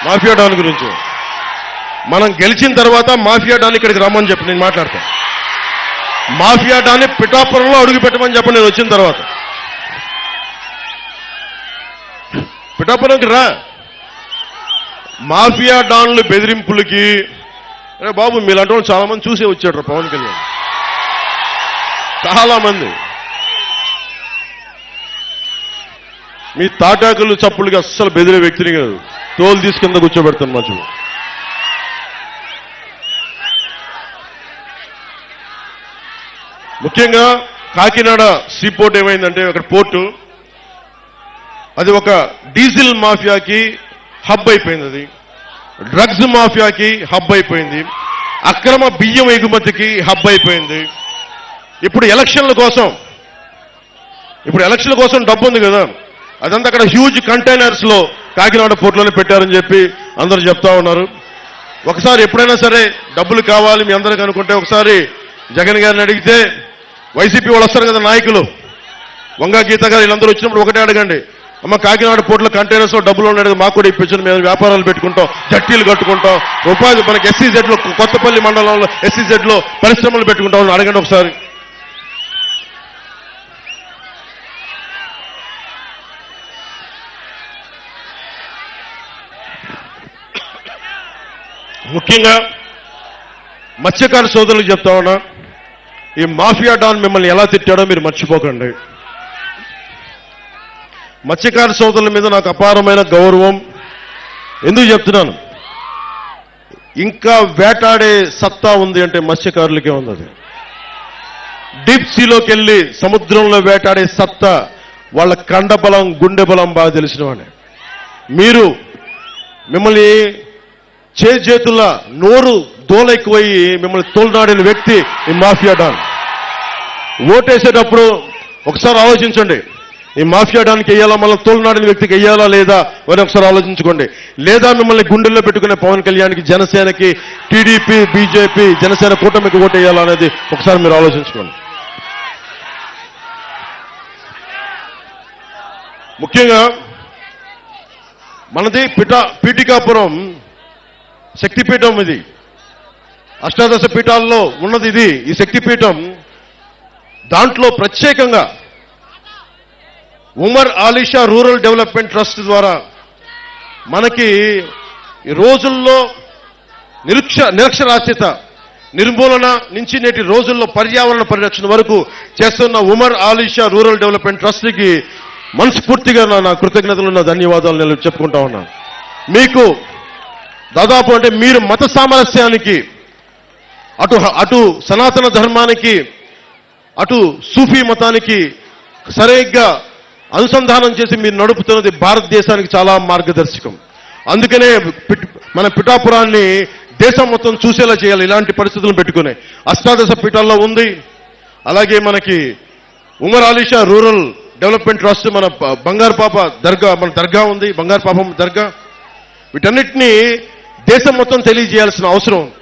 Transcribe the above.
Mafia don గురించి. మనం గెలిచిన తర్వాత మాఫియా డాన్ ఇక్కడికి రమ్మని చెప్పి నేను మాట్లాడతాను. మాఫియా డాన్ని పిఠాపురంలో అడుగు పెట్టమని చెప్పి నేను వచ్చిన తర్వాత. పిఠాపురంకి రా. మాఫియా డాన్లు బెదిరింపులకి అరే బాబు మీలాంటి వాళ్ళు చాలా మంది చూసే వచ్చాడు పవన్ కళ్యాణ్. చాలా మంది మీ తాటాకులు చప్పులకి అస్సలు బెదిరే వ్యక్తిని కాదు, తోలు తీసుకుందా కూర్చోబెడతాను మధ్యలో. ముఖ్యంగా కాకినాడ సీపోర్ట్ ఏమైందంటే అక్కడ పోర్టు అది ఒక డీజిల్ మాఫియాకి హబ్ అయిపోయింది, అది డ్రగ్స్ మాఫియాకి హబ్ అయిపోయింది, అక్రమ బియ్యం ఎగుమతికి హబ్ అయిపోయింది. ఇప్పుడు ఎలక్షన్ల కోసం డబ్బు ఉంది కదా, అదంతా అక్కడ హ్యూజ్ కంటైనర్స్ లో కాకినాడ పోర్టులోనే పెట్టారని చెప్పి అందరూ చెప్తా ఉన్నారు. ఒకసారి ఎప్పుడైనా సరే డబ్బులు కావాలి మీ అందరికి అనుకుంటే ఒకసారి జగన్ గారిని అడిగితే, వైసీపీ వాళ్ళు వస్తారు కదా నాయకులు, వంగా గీత గారు వీళ్ళందరూ వచ్చినప్పుడు ఒకటే అడగండి, అమ్మ కాకినాడ పోర్టులో కంటైనర్స్ లో డబ్బులు ఉన్నాడు మాకు కూడా ఇప్పించండి, మేము వ్యాపారాలు పెట్టుకుంటాం, జట్టీలు కట్టుకుంటాం, ఉపాధి మనకి SEZ లో కొత్తపల్లి మండలంలో SEZ లో పరిశ్రమలు పెట్టుకుంటాం అడగండి ఒకసారి. ముఖ్యంగా మత్స్యకార సోదరులకు చెప్తా ఉన్నా, ఈ మాఫియా డాన్ మిమ్మల్ని ఎలా తిట్టాడో మీరు మర్చిపోకండి. మత్స్యకార సోదరుల మీద నాకు అపారమైన గౌరవం. ఎందుకు చెప్తున్నాను, ఇంకా వేటాడే సత్తా ఉంది అంటే మత్స్యకారులకే ఉంది. అది డీప్ సీలోకి వెళ్ళి సముద్రంలో వేటాడే సత్తా వాళ్ళ కండ బలం గుండె బలం బాగా తెలిసిన వాడే. మిమ్మల్ని చేతుల నోరు దోలెక్కువయ్యి మిమ్మల్ని తోలునాడిన వ్యక్తి ఈ మాఫియా డాన్. ఓటేసేటప్పుడు ఒకసారి ఆలోచించండి, ఈ మాఫియా డాన్కి వెయ్యాలా మళ్ళీ తోలునాడిన వ్యక్తికి వెయ్యాలా లేదా అని ఒకసారి ఆలోచించుకోండి. లేదా మిమ్మల్ని గుండెల్లో పెట్టుకునే పవన్ కళ్యాణ్కి, జనసేనకి, టీడీపీ, బీజేపీ, జనసేన కూటమికి ఓటు వేయాలా అనేది ఒకసారి మీరు ఆలోచించుకోండి. ముఖ్యంగా మనది పీఠికాపురం శక్తిపీఠం, ఇది అష్టాదశ పీఠాల్లో ఉన్నది ఇది. ఈ శక్తిపీఠం దాంట్లో ప్రత్యేకంగా Umar Alisha rural development trust ద్వారా మనకి ఈ రోజుల్లో నిరక్షరాస్యత నిర్మూలన నుంచి నేటి రోజుల్లో పర్యావరణ పరిరక్షణ వరకు చేస్తున్న ఉమర్ ఆలీషా రూరల్ డెవలప్మెంట్ ట్రస్ట్కి మనస్ఫూర్తిగా నా కృతజ్ఞతలు, నా ధన్యవాదాలు నేను చెప్పుకుంటా ఉన్నాను. మీకు దాదాపు అంటే మీరు మత సామరస్యానికి, అటు సనాతన ధర్మానికి, అటు సూఫీ మతానికి సరిగ్గా అనుసంధానం చేసి మీరు నడుపుతున్నది భారతదేశానికి చాలా మార్గదర్శకం. అందుకనే మన పిఠాపురాన్ని దేశం మొత్తం చూసేలా చేయాలి. ఇలాంటి పరిస్థితులను పెట్టుకునే అష్టాదశ పీఠాల్లో ఉంది. అలాగే మనకి Umar Alisha rural development trust, మన బంగారు పాప దర్గా, మన దర్గా ఉంది, బంగారు పాపం దర్గా. వీటన్నిటినీ దేశం మొత్తం తెలియజేయాల్సిన అవసరం ఉంది.